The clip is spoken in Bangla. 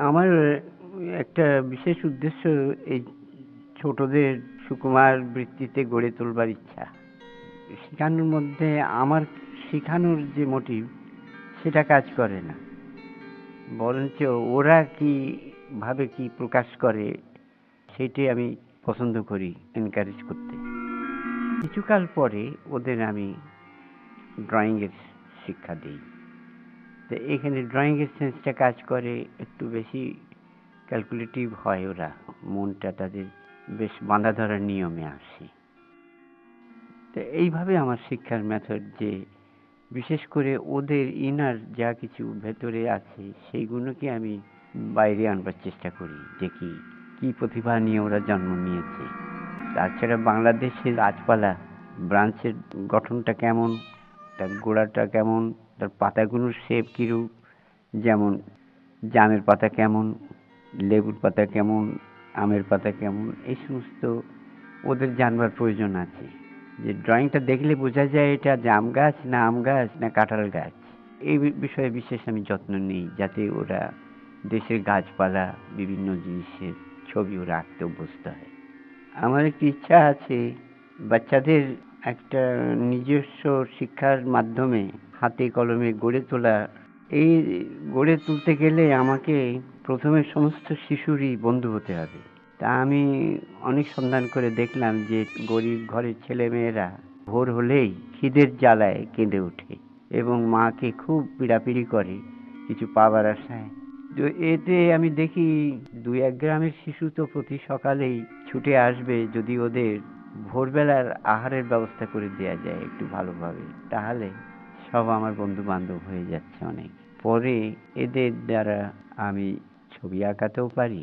আমার একটা বিশেষ উদ্দেশ্য এই ছোটদের সুকুমার বৃত্তিতে গড়ে তোলবার ইচ্ছা। শেখানোর মধ্যে আমার শেখানোর যে মোটিভ সেটা কাজ করে না, বরঞ্চ ওরা কি ভাবে কি প্রকাশ করে সেটাই আমি পছন্দ করি এনকারেজ করতে। কিছুকাল পরে ওদের আমি ড্রয়িং এর শিক্ষা দিই। তো এখানে ড্রয়িং এর সেন্সটা কাজ করে, একটু বেশি ক্যালকুলেটিভ হয় ওরা, মনটা তাদের বেশ বাঁধা ধরার নিয়মে আসে। তো এইভাবে আমার শিক্ষার মেথড যে বিশেষ করে ওদের ইনার যা কিছু ভেতরে আছে সেইগুলোকে আমি বাইরে আনবার চেষ্টা করি, যে কি কি প্রতিভা নিয়ে ওরা জন্ম নিয়েছে। তাছাড়া বাংলাদেশের গাছপালা ব্রাঞ্চের গঠনটা কেমন, তার গোড়াটা কেমন, তার পাতাগুলোর শেপ কিরূপ, যেমন জামের পাতা কেমন, লেবুর পাতা কেমন, আমের পাতা কেমন, এই সমস্ত ওদের জানবার প্রয়োজন আছে। যে ড্রয়িংটা দেখলে বোঝা যায় এটা জাম গাছ না আম গাছ না কাঁঠাল গাছ। এই বিষয়ে বিশেষ আমি যত্ন নিই যাতে ওরা দেশের গাছপালা বিভিন্ন জিনিসের ছবি ওরা আঁকতে অভ্যস্ত হয়। আমার একটি ইচ্ছা আছে বাচ্চাদের একটা নিজস্ব শিক্ষার মাধ্যমে হাতে কলমে গড়ে তোলা। এই গড়ে তুলতে গেলে আমাকে প্রথমে সমস্ত শিশুরই বন্ধু হতে হবে। তা আমি অনেক সন্ধান করে দেখলাম যে গরিব ঘরের ছেলে মেয়েরা ভোর হলেই খিদের জ্বালায় কেঁদে ওঠে এবং মাকে খুব পীড়াপিড়ি করে কিছু পাবার আশায়। তো এতে আমি দেখি 2-1 গ্রামের শিশু তো প্রতি সকালেই ছুটে আসবে যদি ওদের ভোরবেলার আহারের ব্যবস্থা করে দেয়া যায় একটু ভালোভাবে, তাহলে সব আমার বন্ধু বান্ধব হয়ে যাচ্ছে অনেক। পরে এদের দ্বারা আমি ছবি আঁকাতেও পারি,